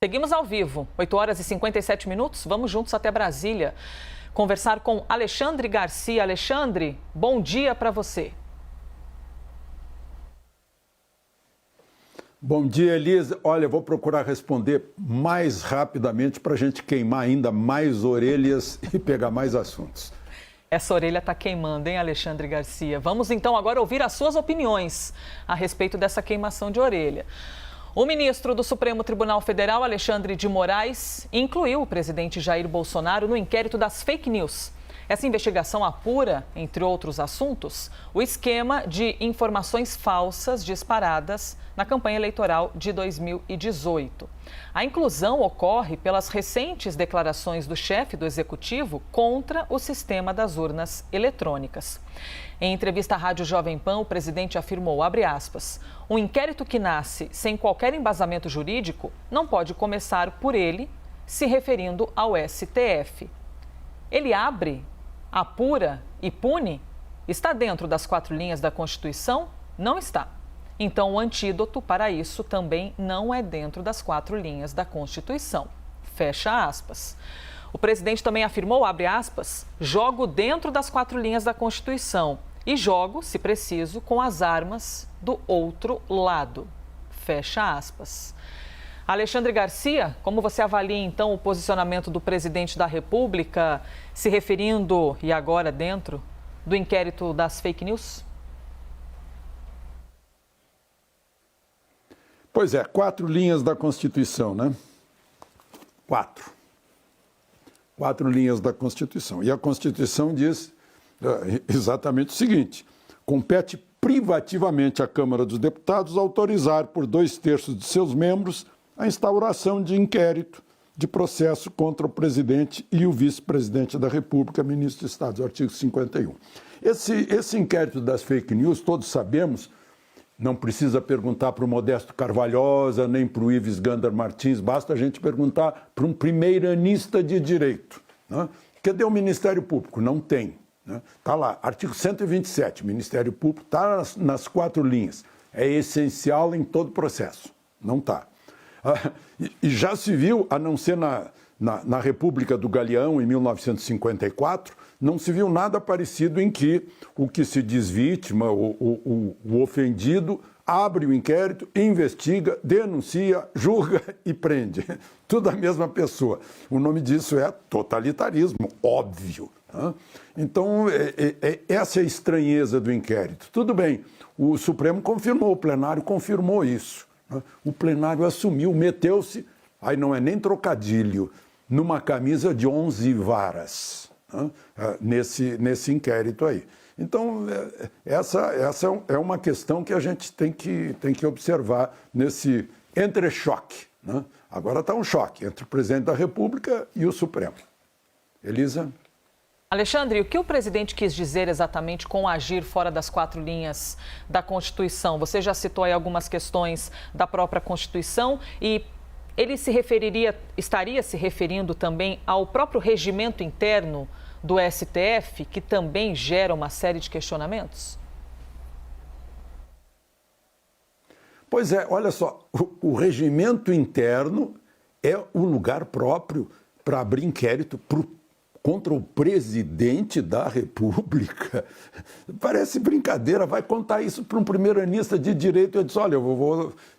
Seguimos ao vivo, 8 horas e 57 minutos. Vamos juntos até Brasília conversar com Alexandre Garcia. Alexandre, bom dia para você. Bom dia, Elisa. Olha, eu vou procurar responder mais rapidamente para a gente queimar ainda mais orelhas e pegar mais assuntos. Essa orelha está queimando, hein, Alexandre Garcia? Vamos então agora ouvir as suas opiniões a respeito dessa queimação de orelha. O ministro do Supremo Tribunal Federal, Alexandre de Moraes, incluiu o presidente Jair Bolsonaro no inquérito das fake news. Essa investigação apura, entre outros assuntos, o esquema de informações falsas disparadas na campanha eleitoral de 2018. A inclusão ocorre pelas recentes declarações do chefe do Executivo contra o sistema das urnas eletrônicas. Em entrevista à Rádio Jovem Pan, o presidente afirmou, abre aspas, um inquérito que nasce sem qualquer embasamento jurídico não pode começar por ele, se referindo ao STF. Ele abre, apura e pune? Está dentro das 4 linhas da Constituição? Não está. Então, o antídoto para isso também não é dentro das 4 linhas da Constituição. Fecha aspas. O presidente também afirmou, abre aspas, jogo dentro das 4 linhas da Constituição e jogo, se preciso, com as armas do outro lado. Fecha aspas. Alexandre Garcia, como você avalia então o posicionamento do presidente da República se referindo, e agora dentro, do inquérito das fake news? Pois é, 4 linhas da Constituição, né? 4 linhas da Constituição. E a Constituição diz exatamente o seguinte: compete privativamente à Câmara dos Deputados autorizar por 2/3 de seus membros a instauração de inquérito de processo contra o presidente e o vice-presidente da República, ministro de Estado, artigo 51. Esse inquérito das fake news, todos sabemos, não precisa perguntar para o Modesto Carvalhosa, nem para o Ives Gander Martins, basta a gente perguntar para um primeiranista de direito, né? Cadê o Ministério Público? Não tem. Está lá, artigo 127, Ministério Público está nas 4 linhas. É essencial em todo processo. Não está. E já se viu, a não ser na República do Galeão, em 1954, não se viu nada parecido em que o que se diz vítima, o ofendido, abre o inquérito, investiga, denuncia, julga e prende. Tudo a mesma pessoa. O nome disso é totalitarismo, óbvio. Então, essa é a estranheza do inquérito. Tudo bem, o Supremo confirmou, o plenário confirmou isso. O plenário assumiu, meteu-se, aí não é nem trocadilho, numa camisa de 11 varas, nesse inquérito aí. Então, essa é uma questão que a gente tem que observar nesse entrechoque. Agora está um choque entre o presidente da República e o Supremo. Elisa? Alexandre, o que o presidente quis dizer exatamente com agir fora das 4 linhas da Constituição? Você já citou aí algumas questões da própria Constituição e ele estaria se referindo também ao próprio regimento interno do STF, que também gera uma série de questionamentos? Pois é, olha só, o regimento interno é o lugar próprio para abrir inquérito contra o presidente da República. Parece brincadeira, vai contar isso para um primeiranista de direito. Eu disse, olha,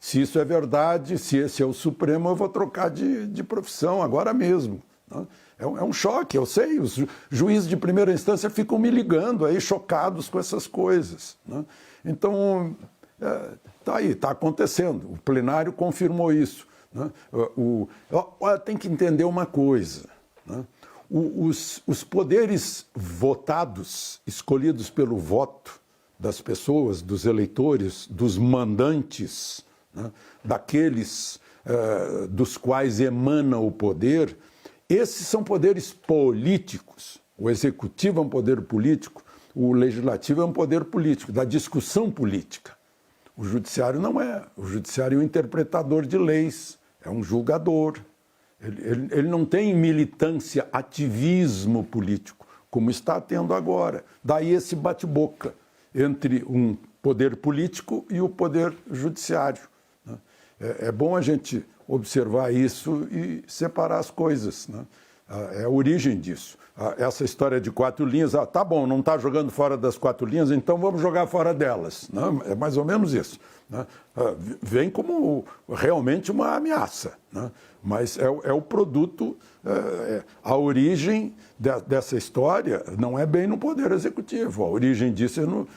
se isso é verdade, se esse é o Supremo, eu vou trocar de profissão agora mesmo. É um choque, eu sei, os juízes de primeira instância ficam me ligando aí, chocados com essas coisas. Então, está aí, está acontecendo, o plenário confirmou isso. Tem que entender uma coisa, os poderes votados, escolhidos pelo voto das pessoas, dos eleitores, dos mandantes, daqueles dos quais emana o poder, esses são poderes políticos. O executivo é um poder político, o legislativo é um poder político, da discussão política. O judiciário não é. O judiciário é um interpretador de leis, é um julgador. Ele não tem militância, ativismo político, como está tendo agora. Daí esse bate-boca entre um poder político e o poder judiciário. É bom a gente observar isso e separar as coisas, né? É a origem disso. Essa história de 4 linhas, tá bom, não está jogando fora das 4 linhas, então vamos jogar fora delas, né? É mais ou menos isso, né? Vem como realmente uma ameaça, né? Mas é o produto, a origem dessa história não é bem no Poder Executivo, a origem disso é no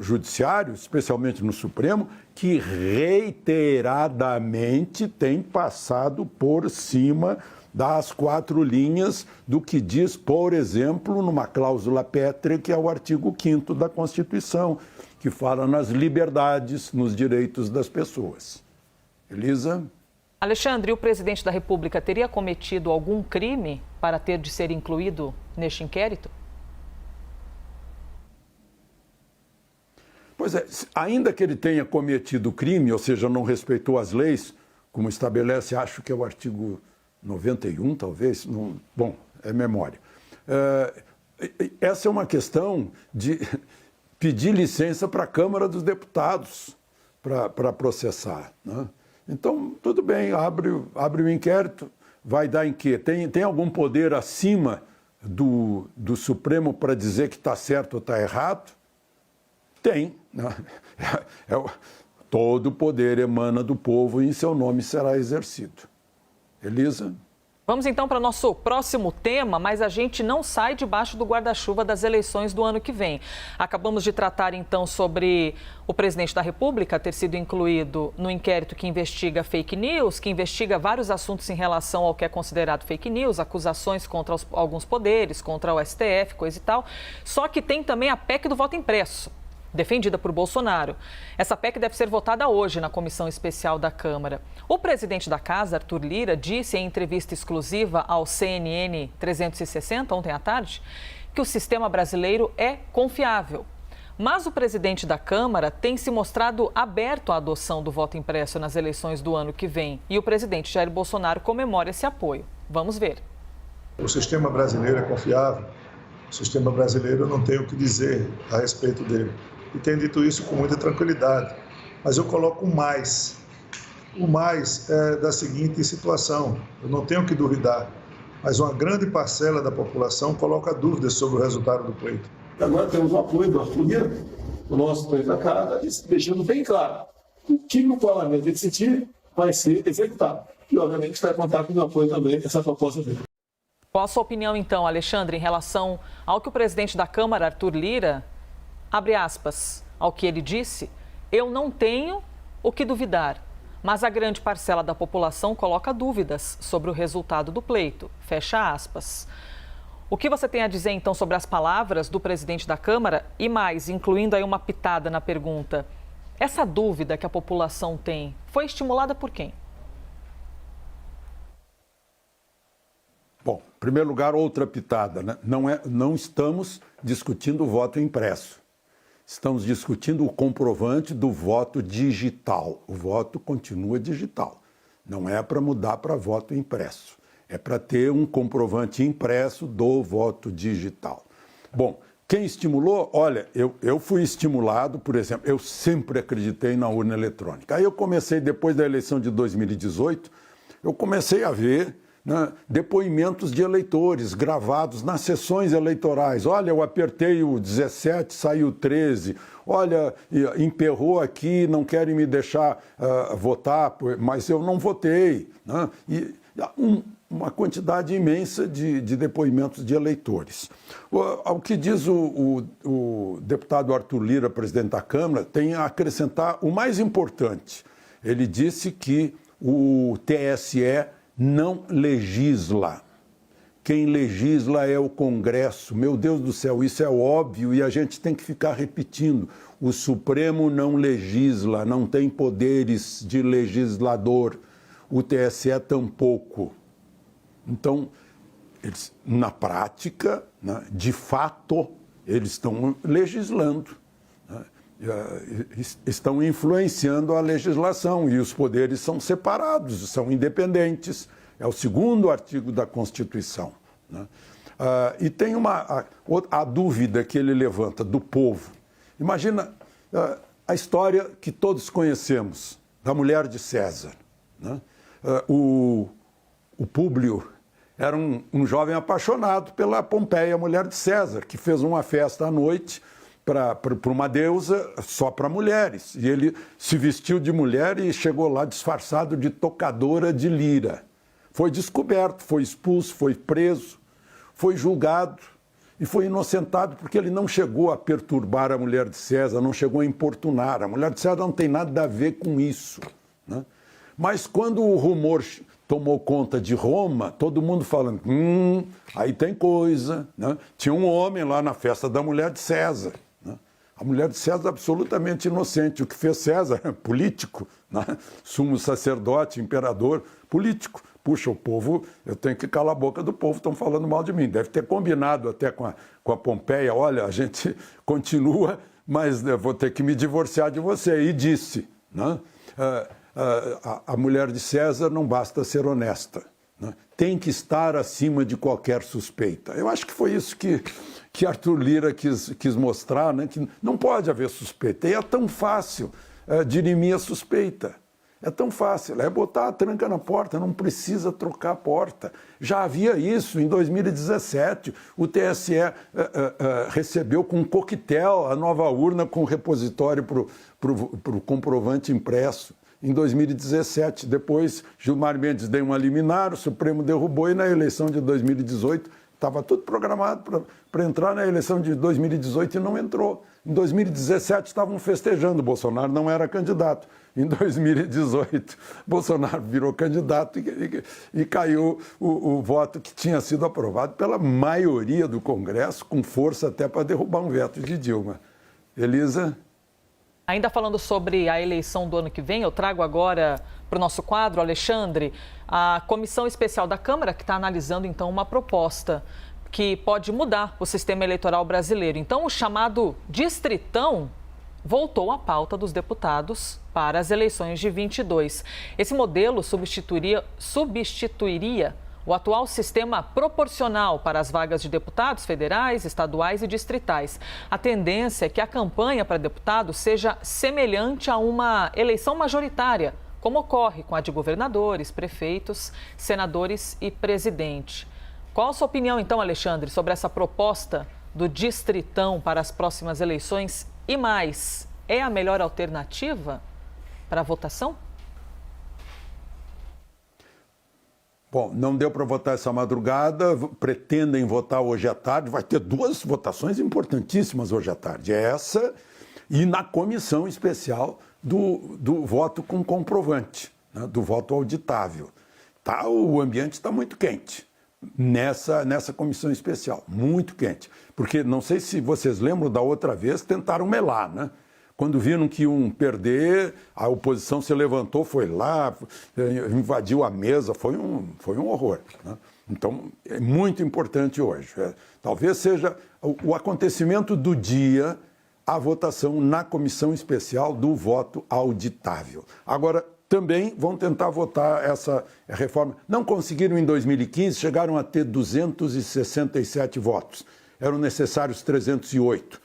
Judiciário, especialmente no Supremo, que reiteradamente tem passado por cima das 4 linhas do que diz, por exemplo, numa cláusula pétrea, que é o artigo 5º da Constituição, que fala nas liberdades, nos direitos das pessoas. Elisa? Alexandre, o presidente da República teria cometido algum crime para ter de ser incluído neste inquérito? Pois é, ainda que ele tenha cometido crime, ou seja, não respeitou as leis, como estabelece, acho que é o artigo 91, talvez, não, bom, é memória. Essa é uma questão de pedir licença para a Câmara dos Deputados para processar, né? Então, tudo bem, abre o inquérito, vai dar em quê? Tem algum poder acima do Supremo para dizer que está certo ou está errado? Tem, né? Todo poder emana do povo e em seu nome será exercido. Elisa? Vamos então para o nosso próximo tema, mas a gente não sai debaixo do guarda-chuva das eleições do ano que vem. Acabamos de tratar então sobre o presidente da República ter sido incluído no inquérito que investiga fake news, que investiga vários assuntos em relação ao que é considerado fake news, acusações contra alguns poderes, contra o STF, coisa e tal. Só que tem também a PEC do voto impresso, defendida por Bolsonaro. Essa PEC deve ser votada hoje na comissão especial da Câmara. O presidente da Casa, Arthur Lira, disse em entrevista exclusiva ao CNN 360, ontem à tarde, que o sistema brasileiro é confiável. Mas o presidente da Câmara tem se mostrado aberto à adoção do voto impresso nas eleições do ano que vem. E o presidente Jair Bolsonaro comemora esse apoio. Vamos ver. O sistema brasileiro é confiável. O sistema brasileiro não tem o que dizer a respeito dele. E tenho dito isso com muita tranquilidade. Mas eu coloco um mais. O mais é da seguinte situação: eu não tenho que duvidar, mas uma grande parcela da população coloca dúvidas sobre o resultado do pleito. Agora temos o apoio do Arthur Lira, o nosso presidente da Casa, deixando bem claro: o que o parlamento decidir vai ser executado. E, obviamente, vai contar com o apoio também dessa proposta dele. Qual a sua opinião, então, Alexandre, em relação ao que o presidente da Câmara, Arthur Lira, abre aspas, ao que ele disse: eu não tenho o que duvidar, mas a grande parcela da população coloca dúvidas sobre o resultado do pleito, fecha aspas. O que você tem a dizer, então, sobre as palavras do presidente da Câmara e mais, incluindo aí uma pitada na pergunta, essa dúvida que a população tem foi estimulada por quem? Bom, em primeiro lugar, outra pitada, né? Não estamos discutindo o voto impresso. Estamos discutindo o comprovante do voto digital. O voto continua digital. Não é para mudar para voto impresso. É para ter um comprovante impresso do voto digital. Bom, quem estimulou? Olha, eu fui estimulado, por exemplo, eu sempre acreditei na urna eletrônica. Aí eu comecei, depois da eleição de 2018, eu comecei a ver, né, depoimentos de eleitores gravados nas sessões eleitorais. Olha, eu apertei o 17, saiu 13. Olha, emperrou aqui, não querem me deixar votar, mas eu não votei, né? E uma quantidade imensa de depoimentos de eleitores. Ao que diz o deputado Arthur Lira, presidente da Câmara, tem a acrescentar o mais importante. Ele disse que o TSE não legisla. Quem legisla é o Congresso. Meu Deus do céu, isso é óbvio e a gente tem que ficar repetindo. O Supremo não legisla, não tem poderes de legislador. O TSE tampouco. Então, eles, na prática, né, de fato, eles estão legislando, né, estão influenciando a legislação e os poderes são separados, são independentes. É o 2º artigo da Constituição, né? E tem a dúvida que ele levanta do povo. Imagina a história que todos conhecemos da mulher de César. Né? O Públio era um jovem apaixonado pela Pompeia, mulher de César, que fez uma festa à noite para uma deusa só para mulheres. E ele se vestiu de mulher e chegou lá disfarçado de tocadora de lira. Foi descoberto, foi expulso, foi preso, foi julgado e foi inocentado porque ele não chegou a perturbar a mulher de César, não chegou a importunar. A mulher de César não tem nada a ver com isso. Né? Mas quando o rumor tomou conta de Roma, todo mundo falando, aí tem coisa. Né? Tinha um homem lá na festa da mulher de César. Né? A mulher de César absolutamente inocente. O que fez César? Político. Né? Sumo sacerdote, imperador, político. Puxa, o povo, eu tenho que calar a boca do povo, estão falando mal de mim. Deve ter combinado até com a Pompeia, olha, a gente continua, mas eu vou ter que me divorciar de você. E disse, né? A mulher de César não basta ser honesta, né? Tem que estar acima de qualquer suspeita. Eu acho que foi isso que Arthur Lira quis mostrar, né? Que não pode haver suspeita. E é tão fácil dirimir a suspeita. É tão fácil, é botar a tranca na porta, não precisa trocar a porta. Já havia isso em 2017, o TSE recebeu com um coquetel a nova urna com repositório para o comprovante impresso. Em 2017, depois Gilmar Mendes deu uma liminar, o Supremo derrubou e na eleição de 2018 estava tudo programado para entrar na eleição de 2018 e não entrou. Em 2017 estavam festejando, Bolsonaro não era candidato. Em 2018, Bolsonaro virou candidato e caiu o voto que tinha sido aprovado pela maioria do Congresso, com força até para derrubar um veto de Dilma. Elisa? Ainda falando sobre a eleição do ano que vem, eu trago agora para o nosso quadro, Alexandre, a Comissão Especial da Câmara, que está analisando, então, uma proposta que pode mudar o sistema eleitoral brasileiro. Então, o chamado distritão voltou à pauta dos deputados para as eleições de 22. Esse modelo substituiria o atual sistema proporcional para as vagas de deputados federais, estaduais e distritais. A tendência é que a campanha para deputado seja semelhante a uma eleição majoritária, como ocorre com a de governadores, prefeitos, senadores e presidente. Qual a sua opinião, então, Alexandre, sobre essa proposta do distritão para as próximas eleições? E mais, é a melhor alternativa para a votação? Bom, não deu para votar essa madrugada, pretendem votar hoje à tarde, vai ter duas votações importantíssimas hoje à tarde, essa e na comissão especial do voto com comprovante, né, do voto auditável. O ambiente está muito quente nessa comissão especial, muito quente, porque não sei se vocês lembram da outra vez, tentaram melar, né? Quando viram que iam perder, a oposição se levantou, foi lá, invadiu a mesa, foi um horror. Né? Então, é muito importante hoje. Talvez seja o acontecimento do dia, a votação na comissão especial do voto auditável. Agora, também vão tentar votar essa reforma. Não conseguiram em 2015, chegaram a ter 267 votos. Eram necessários 308.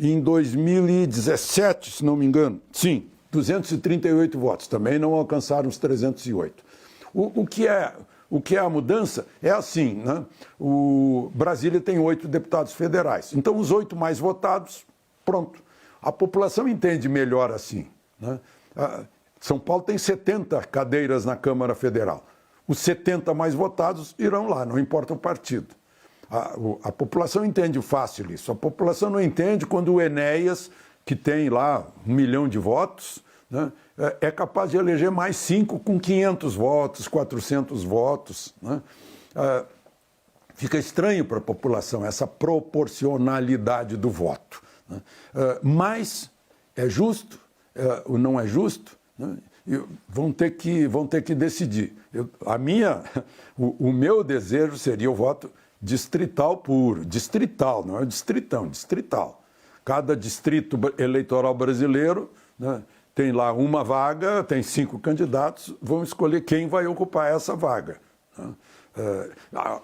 Em 2017, se não me engano, sim, 238 votos, também não alcançaram os 308. O que é a mudança? É assim, né? O Brasília tem 8 deputados federais, então os 8 mais votados, pronto. A população entende melhor assim, né? São Paulo tem 70 cadeiras na Câmara Federal. Os 70 mais votados irão lá, não importa o partido. A população entende fácil isso. A população não entende quando o Enéas, que tem lá 1 milhão de votos, né, é capaz de eleger mais 5 com 500 votos, 400 votos. Né? Fica estranho para a população essa proporcionalidade do voto. Né? Mas é justo ou não é justo? Né? Vão ter que decidir. O meu desejo seria o voto distrital puro, distrital, não é distritão, distrital. Cada distrito eleitoral brasileiro, né, tem lá uma vaga, tem 5 candidatos, vão escolher quem vai ocupar essa vaga. Né?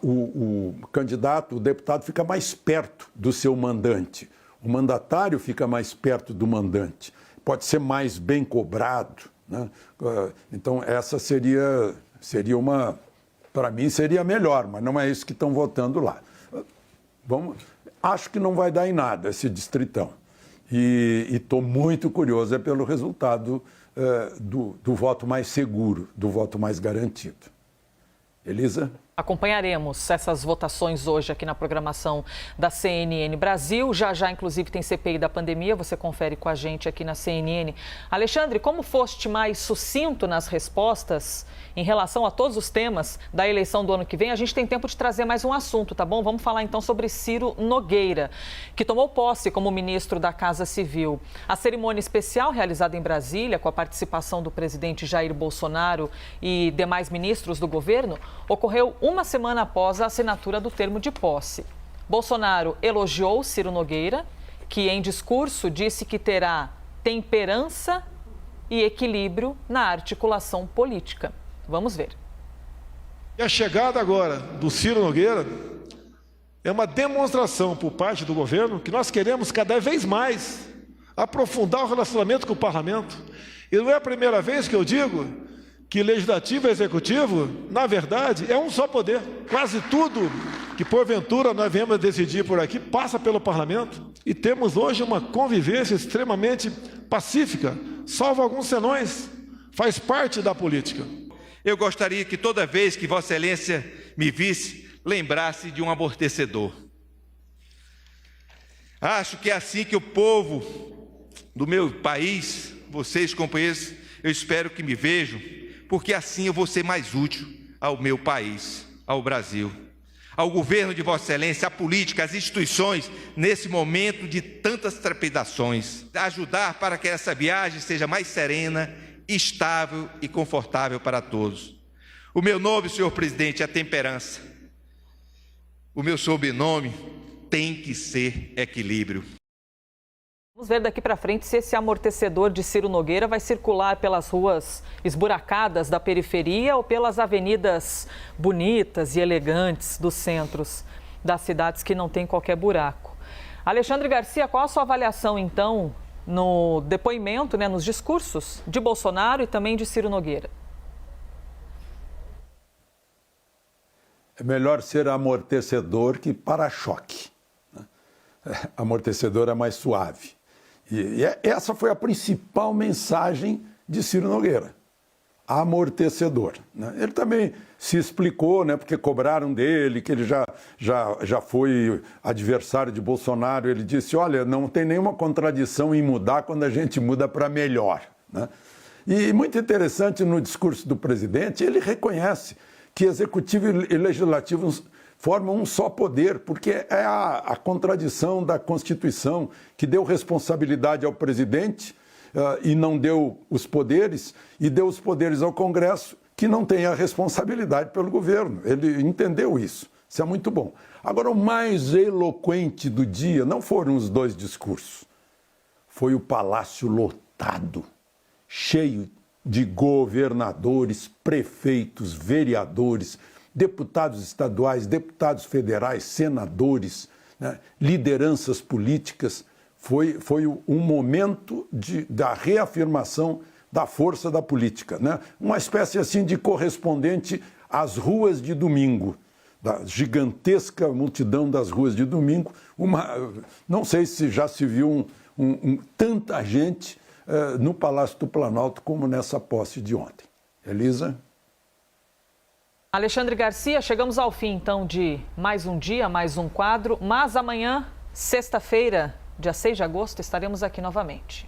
O candidato, o deputado fica mais perto do seu mandante, o mandatário fica mais perto do mandante, pode ser mais bem cobrado. né? Então, essa seria uma... Para mim, seria melhor, mas não é isso que estão votando lá. Acho que não vai dar em nada esse distritão. E estou muito curioso pelo resultado do voto mais seguro, do voto mais garantido. Elisa? Acompanharemos essas votações hoje aqui na programação da CNN Brasil. Já, inclusive, tem CPI da pandemia. Você confere com a gente aqui na CNN. Alexandre, como foste mais sucinto nas respostas em relação a todos os temas da eleição do ano que vem, a gente tem tempo de trazer mais um assunto, tá bom? Vamos falar então sobre Ciro Nogueira, que tomou posse como ministro da Casa Civil. A cerimônia especial realizada em Brasília, com a participação do presidente Jair Bolsonaro e demais ministros do governo, ocorreu uma semana após a assinatura do termo de posse. Bolsonaro elogiou Ciro Nogueira, que em discurso disse que terá temperança e equilíbrio na articulação política. Vamos ver. E a chegada agora do Ciro Nogueira é uma demonstração por parte do governo que nós queremos cada vez mais aprofundar o relacionamento com o parlamento. E não é a primeira vez que eu digo que legislativo e executivo, na verdade, é um só poder. Quase tudo que porventura nós viemos decidir por aqui passa pelo parlamento. E temos hoje uma convivência extremamente pacífica, salvo alguns senões, faz parte da política. Eu gostaria que toda vez que Vossa Excelência me visse, lembrasse de um amortecedor. Acho que é assim que o povo do meu país, vocês companheiros, eu espero que me vejam, porque assim eu vou ser mais útil ao meu país, ao Brasil, ao governo de Vossa Excelência, à política, às instituições, nesse momento de tantas trepidações. Ajudar para que essa viagem seja mais serena, estável e confortável para todos. O meu nome, senhor presidente, é temperança. O meu sobrenome tem que ser equilíbrio. Vamos ver daqui para frente se esse amortecedor de Ciro Nogueira vai circular pelas ruas esburacadas da periferia ou pelas avenidas bonitas e elegantes dos centros das cidades que não tem qualquer buraco. Alexandre Garcia, qual a sua avaliação, então, no depoimento, nos discursos de Bolsonaro e também de Ciro Nogueira? É melhor ser amortecedor que para-choque. Amortecedor é mais suave. E essa foi a principal mensagem de Ciro Nogueira. Amortecedor. Ele também se explicou, porque cobraram dele, que ele já foi adversário de Bolsonaro. Ele disse, olha, não tem nenhuma contradição em mudar quando a gente muda para melhor. E muito interessante, no discurso do presidente, ele reconhece que executivo e legislativo formam um só poder, porque é a contradição da Constituição que deu responsabilidade ao presidente e não deu os poderes, e deu os poderes ao Congresso, que não tem a responsabilidade pelo governo. Ele entendeu isso. Isso é muito bom. Agora, o mais eloquente do dia não foram os dois discursos. Foi o palácio lotado, cheio de governadores, prefeitos, vereadores, deputados estaduais, deputados federais, senadores, lideranças políticas. Foi um momento da reafirmação da força da política, Uma espécie assim de correspondente às ruas de domingo, da gigantesca multidão das ruas de domingo. Não sei se já se viu tanta gente no Palácio do Planalto como nessa posse de ontem. Elisa? Alexandre Garcia, chegamos ao fim, então, de mais um dia, mais um quadro, mas amanhã, sexta-feira, dia 6 de agosto, estaremos aqui novamente.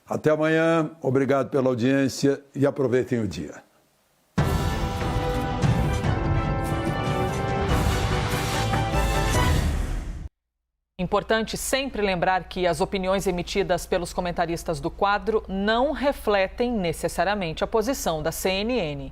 Até amanhã, obrigado pela audiência e aproveitem o dia. Importante sempre lembrar que as opiniões emitidas pelos comentaristas do quadro não refletem necessariamente a posição da CNN.